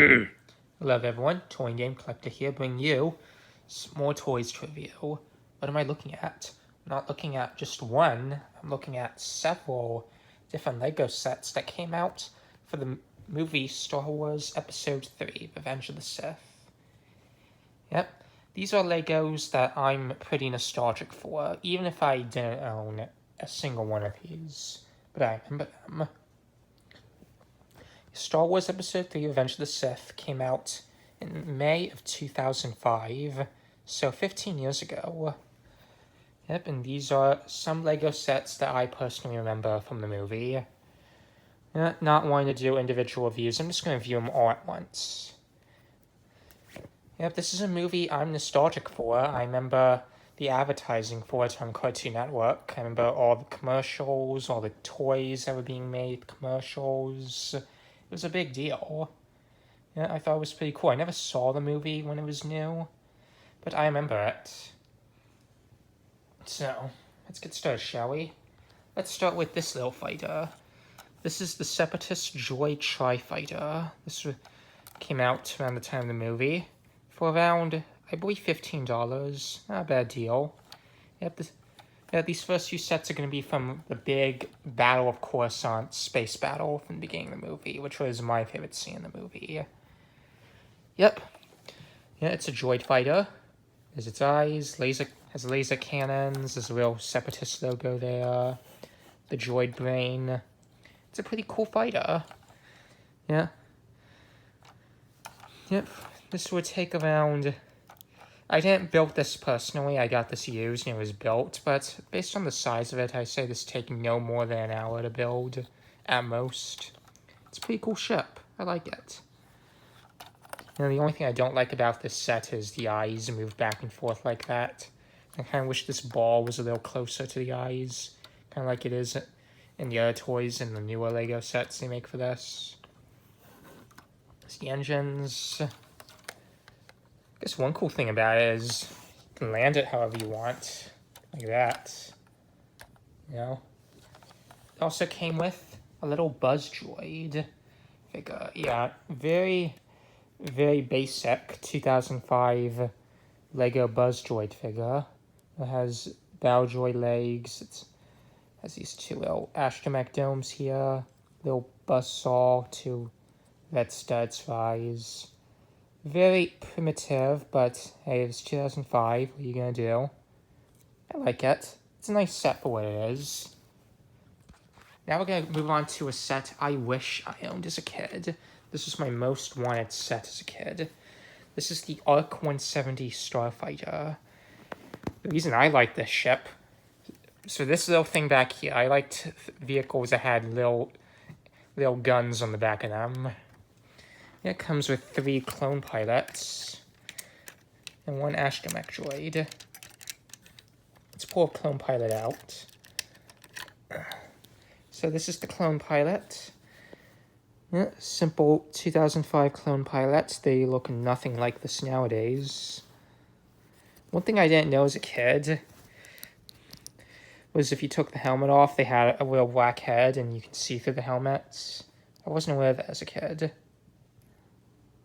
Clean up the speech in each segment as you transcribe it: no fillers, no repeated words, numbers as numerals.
Hello everyone, Toy Game Collector here, bringing you more toys to review. What am I looking at? I'm not looking at just one, I'm looking at several different Lego sets that came out for the movie Star Wars Episode 3, Revenge of the Sith. Yep, these are Legos that I'm pretty nostalgic for, even if I didn't own a single one of these, but I remember them. Star Wars Episode 3 Revenge of the Sith came out in May of 2005, so 15 years ago. Yep, and these are some Lego sets that I personally remember from the movie. Not wanting to do individual reviews, I'm just going to review them all at once. Yep, this is a movie I'm nostalgic for. I remember the advertising for it on Cartoon Network. I remember all the commercials, all the toys that were being made, commercials. It was a big deal. Yeah, I thought it was pretty cool. I never saw the movie when it was new, but I remember it. So, let's get started, shall we? Let's start with this little fighter. This is the Separatist Droid Tri-Fighter. This came out around the time of the movie for around, I believe, $15. Not a bad deal. Yep, these first few sets are going to be from the big Battle of Coruscant space battle from the beginning of the movie, which was my favorite scene in the movie. Yep. Yeah, it's a droid fighter. There's its eyes, has laser cannons, there's a real Separatist logo there, the droid brain. It's a pretty cool fighter. Yeah. Yep, this would take around... I didn't build this personally, I got this used and it was built, but based on the size of it, I say this taking no more than an hour to build, at most. It's a pretty cool ship, I like it. You know, the only thing I don't like about this set is the eyes move back and forth like that. I kind of wish this ball was a little closer to the eyes, kind of like it is in the other toys and the newer Lego sets they make for this. There's the engines. I guess one cool thing about it is you can land it however you want, like that. You know? It also came with a little Buzz Droid figure. Yeah, very, very basic 2005 Lego Buzz Droid figure. It has bow droid legs. It has these two little astromech domes here. Little buzzsaw, two red studs for eyes. Very primitive, but hey, it's 2005. What are you gonna do? I like it. It's a nice set for what it is. Now we're gonna move on to a set I wish I owned as a kid. This was my most wanted set as a kid. This is the ARC 170 Starfighter. The reason I like this ship, so this little thing back here, I liked vehicles that had little guns on the back of them. It comes with 3 clone pilots and 1 astromech droid. Let's pull a clone pilot out. So this is the clone pilot. Yeah, simple 2005 clone pilots. They look nothing like this nowadays. One thing I didn't know as a kid was if you took the helmet off, they had a real black head and you can see through the helmets. I wasn't aware of that as a kid.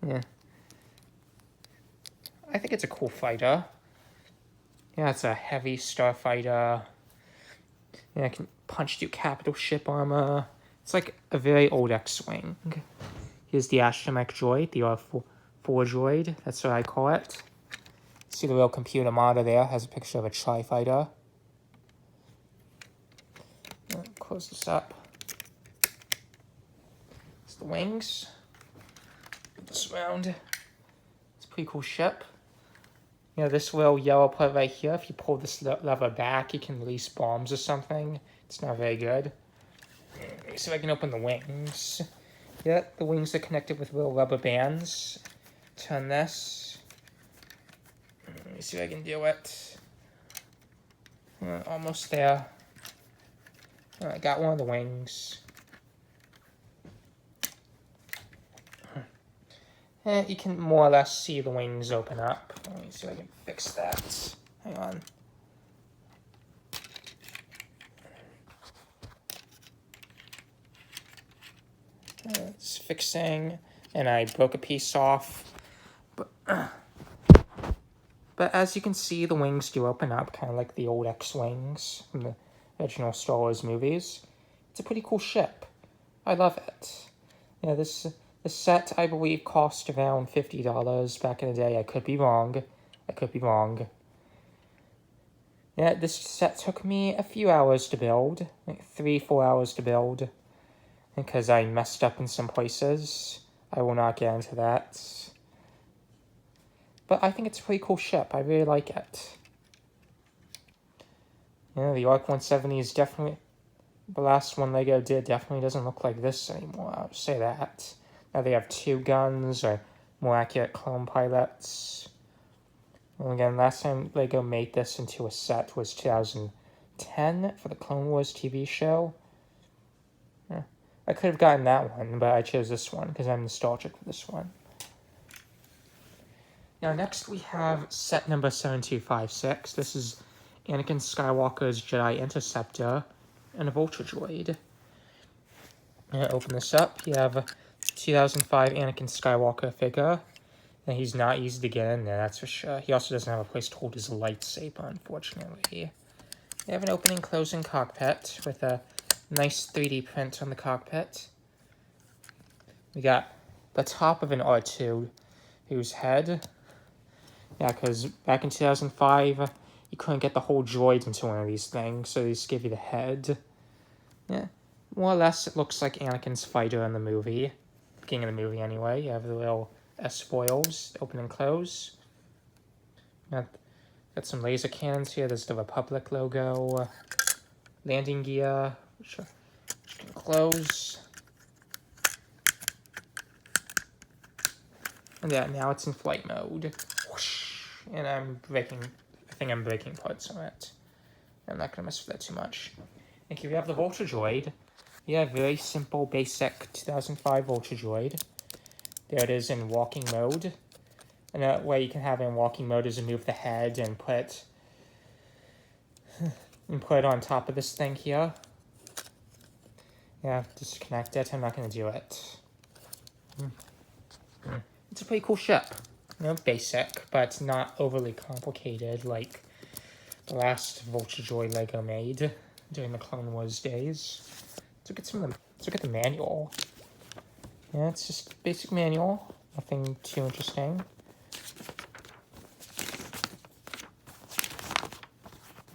Yeah. I think it's a cool fighter. Yeah, it's a heavy starfighter. Yeah, it can punch through capital ship armor. It's like a very old X-Wing. Here's the astromech droid, the R4 droid. That's what I call it. See the real computer monitor there, has a picture of a tri-fighter. Close this up. It's the wings. This around. It's a pretty cool ship. You know, this little yellow part right here, if you pull this lever back, you can release bombs or something. It's not very good. Let me see if I can open the wings. Yeah, the wings are connected with little rubber bands. Turn this. Let me see if I can do it. Almost there. I got one of the wings. You can more or less see the wings open up. Let me see if I can fix that. Hang on. It's fixing. and I broke a piece off. But as you can see, the wings do open up, kind of like the old X-Wings from the original Star Wars movies. It's a pretty cool ship. I love it. Yeah, this set, I believe, cost around $50 back in the day. I could be wrong. Yeah, this set took me a few hours to build, like 3-4 hours to build, because I messed up in some places. I will not get into that. But I think it's a pretty cool ship. I really like it. Yeah, the Arc 170 is definitely... The last one LEGO did definitely doesn't look like this anymore, I'll say that. Now they have 2 guns, or more accurate clone pilots. And again, last time LEGO made this into a set was 2010 for the Clone Wars TV show. Yeah. I could have gotten that one, but I chose this one because I'm nostalgic for this one. Now next we have set number 7256. This is Anakin Skywalker's Jedi Interceptor and a Vulture Droid. Open this up. You have a 2005 Anakin Skywalker figure. And he's not easy to get in there, that's for sure. He also doesn't have a place to hold his lightsaber, unfortunately. You have an opening closing cockpit with a nice 3D print on the cockpit. We got the top of an R2 whose head. Yeah, because back in 2005, you couldn't get the whole droid into one of these things, so they just give you the head. Yeah, more or less it looks like Anakin's fighter in the movie. Beginning of the movie, anyway. You have the little S-foils, open and close. Got some laser cannons here. There's the Republic logo. Landing gear, which can close. And yeah, now it's in flight mode. Whoosh. And I think I'm breaking parts on it. I'm not gonna mess with that too much. And here we have the Vulture Droid. Yeah, very simple, basic 2005 Vulture Droid. There it is in walking mode. And a way you can have it in walking mode is remove the head and put it on top of this thing here. Yeah, disconnect it. I'm not going to do it. It's a pretty cool ship. You know, basic, but not overly complicated like the last Vulture Droid LEGO made during the Clone Wars days. Let's look at the manual. Yeah, it's just basic manual. Nothing too interesting.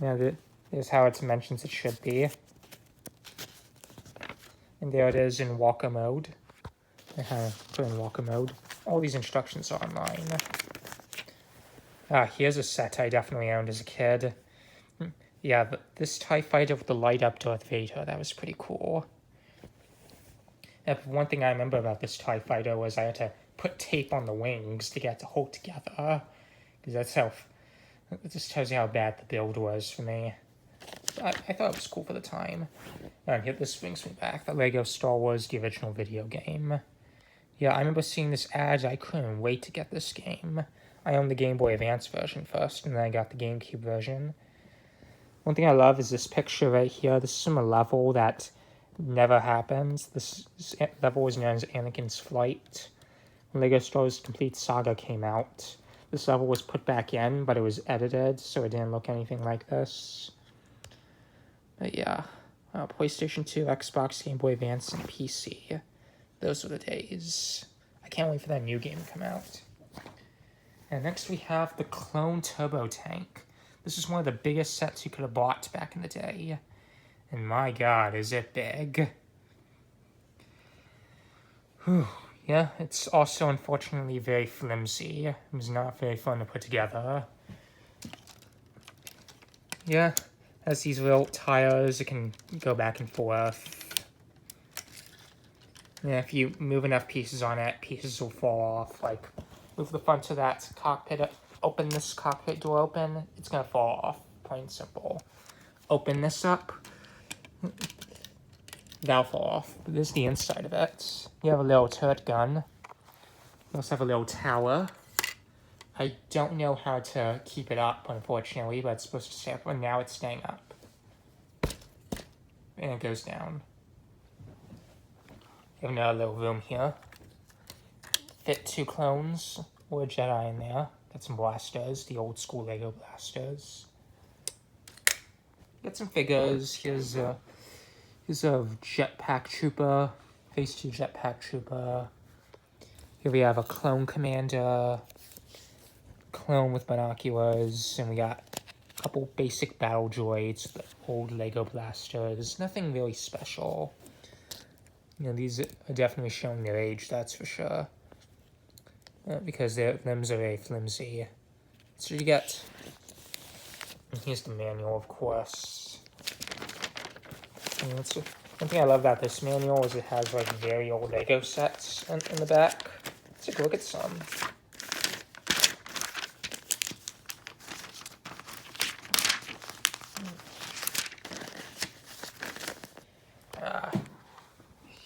Yeah, there's how it mentions it should be. And there it is in walker mode. I kind of put in walker mode. All these instructions are online. Here's a set I definitely owned as a kid. Yeah, this TIE fighter with the light up Darth Vader, that was pretty cool. One thing I remember about this TIE fighter was I had to put tape on the wings to get it to hold together. Because that's how... It just tells you how bad the build was for me. I thought it was cool for the time. And here, this brings me back. The LEGO Star Wars, the original video game. Yeah, I remember seeing this ad. I couldn't wait to get this game. I owned the Game Boy Advance version first, and then I got the GameCube version. One thing I love is this picture right here. This is from a level that never happened. This level was known as Anakin's Flight. When LEGO Star Wars Complete Saga came out, this level was put back in, but it was edited, so it didn't look anything like this. But yeah, PlayStation 2, Xbox, Game Boy Advance, and PC. Those were the days. I can't wait for that new game to come out. And next we have the Clone Turbo Tank. This is one of the biggest sets you could have bought back in the day. And my god, is it big. Whew. Yeah, it's also unfortunately very flimsy. It was not very fun to put together. Yeah, has these little tires. It can go back and forth. Yeah, if you move enough pieces on it, pieces will fall off. Like, move the front of that cockpit, open this cockpit door open, it's gonna fall off, plain and simple. Open this up, that'll fall off. But this is the inside of it. You have a little turret gun. You also have a little tower. I don't know how to keep it up, unfortunately, but it's supposed to stay up, and now it's staying up. And it goes down. You have another little room here. fit 2 clones or a Jedi in there. Got some blasters, the old school Lego blasters. Got some figures. Here's a jetpack trooper, phase 2 jetpack trooper. Here we have a clone commander, clone with binoculars, and we got a couple basic battle droids, the old Lego blasters. Nothing really special. You know, these are definitely showing their age, that's for sure. Because their limbs are very flimsy. So you get, and here's the manual, of course. And one thing I love about this manual is it has like very old Lego sets in the back. Let's take a look at some.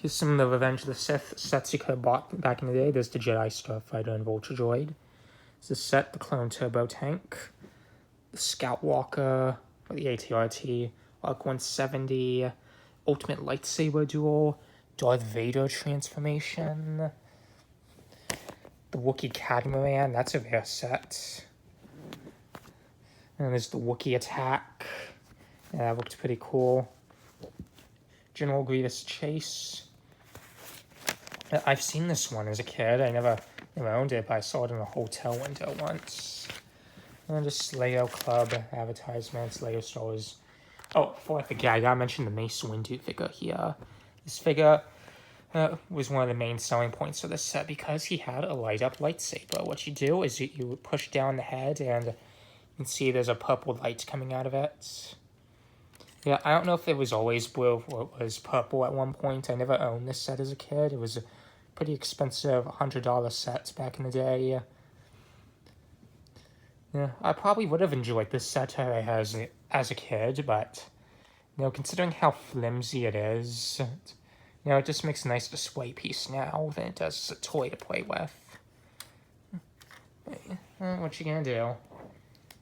Here's some of the Revenge of the Sith sets you could have bought back in the day. There's the Jedi Starfighter and Vulture Droid. There's the set, the Clone Turbo Tank, the Scout Walker, or the AT-RT, Arc 170, Ultimate Lightsaber Duel, Darth Vader Transformation, the Wookiee Catamaran, that's a rare set. And there's the Wookiee Attack. Yeah, that looked pretty cool. General Grievous Chase. I've seen this one as a kid. I never owned it, but I saw it in a hotel window once. And just Lego Club advertisements, Lego stores. Oh, before I forget, I gotta mention the Mace Windu figure here. This figure was one of the main selling points of this set because he had a light-up lightsaber. What you do is you push down the head, and you can see there's a purple light coming out of it. Yeah, I don't know if it was always blue or it was purple at one point. I never owned this set as a kid. It was a pretty expensive $100 set back in the day. Yeah, I probably would have enjoyed this set as a kid, but, you know, considering how flimsy it is, you know, it just makes a nice display piece now than it does as a toy to play with. What you gonna do?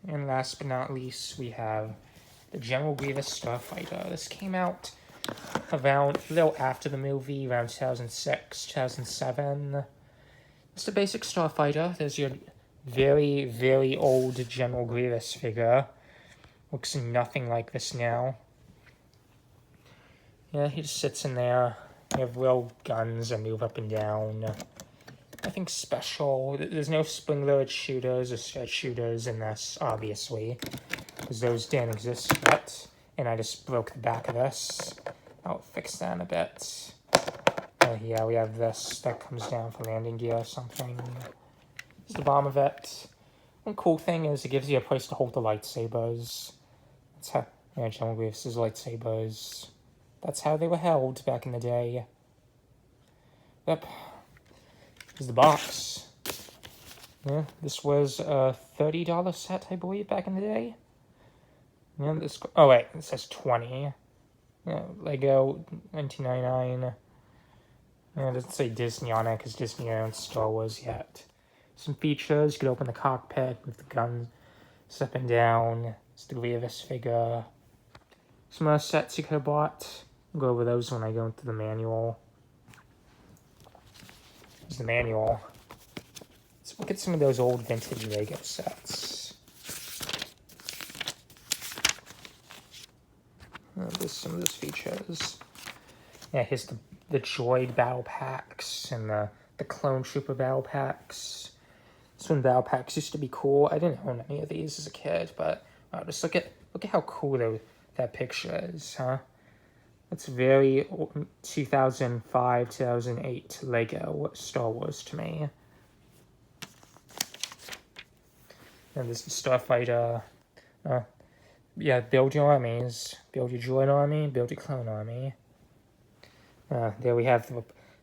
And last but not least, we have the General Grievous Starfighter. This came out around a little after the movie, around 2006, 2007. It's the basic Starfighter. There's your very, very old General Grievous figure. Looks nothing like this now. Yeah, he just sits in there. You have real guns that move up and down. Nothing special. There's no spring-loaded shooters or straight shooters in this, obviously, because those didn't exist yet. And I just broke the back of this. I'll fix that in a bit. Yeah, we have this that comes down for landing gear or something. It's the bottom of it. One cool thing is it gives you a place to hold the lightsabers. That's how, yeah, General Grievous' lightsabers. That's how they were held back in the day. Yep. Here's the box. Yeah, this was a $30 set, I believe, back in the day. Yeah, this. Oh wait, it says 20. Yeah, Lego 1999. Yeah, it doesn't say Disney on it because Disney owns Star Wars yet. Some features: you could open the cockpit with the guns up and down. It's the Grievous figure. Some other sets you could have bought. I'll go over those when I go into the manual. Here's the manual. Let's look at some of those old vintage Lego sets. There's some of those features. Yeah, here's the droid battle packs and the clone trooper battle packs. This one battle packs used to be cool. I didn't own any of these as a kid, but just look at how cool that picture is, huh? It's very 2005, 2008 Lego Star Wars to me. And there's the Starfighter. Yeah, build your armies. Build your droid army, build your clone army. There we have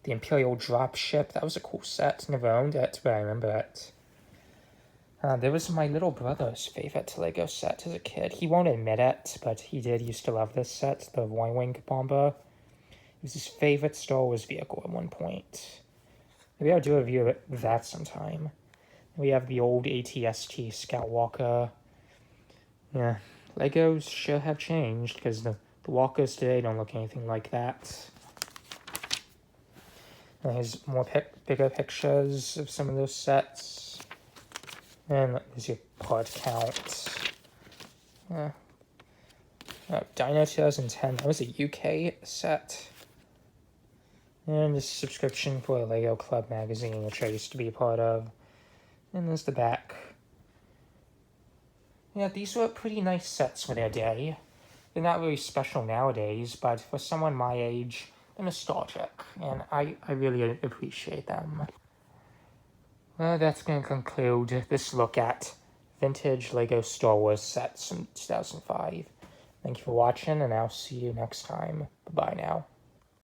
the Imperial dropship. That was a cool set. Never owned it, but I remember it. There was my little brother's favorite Lego set as a kid. He won't admit it, but he did used to love this set, the Y-Wing bomber. It was his favorite Star Wars vehicle at one point. Maybe I'll do a review of that sometime. We have the old AT-ST Scout Walker. Yeah, Legos sure have changed, because the Walkers today don't look anything like that. And here's more bigger pictures of some of those sets. And there's your part count. Dino 2010, that was a UK set. And a subscription for a Lego Club magazine, which I used to be a part of. And there's the back. Yeah, these were pretty nice sets for their day. They're not really special nowadays, but for someone my age, they're nostalgic, and I really appreciate them. Well, that's going to conclude this look at vintage Lego Star Wars sets from 2005. Thank you for watching, and I'll see you next time. Bye-bye now.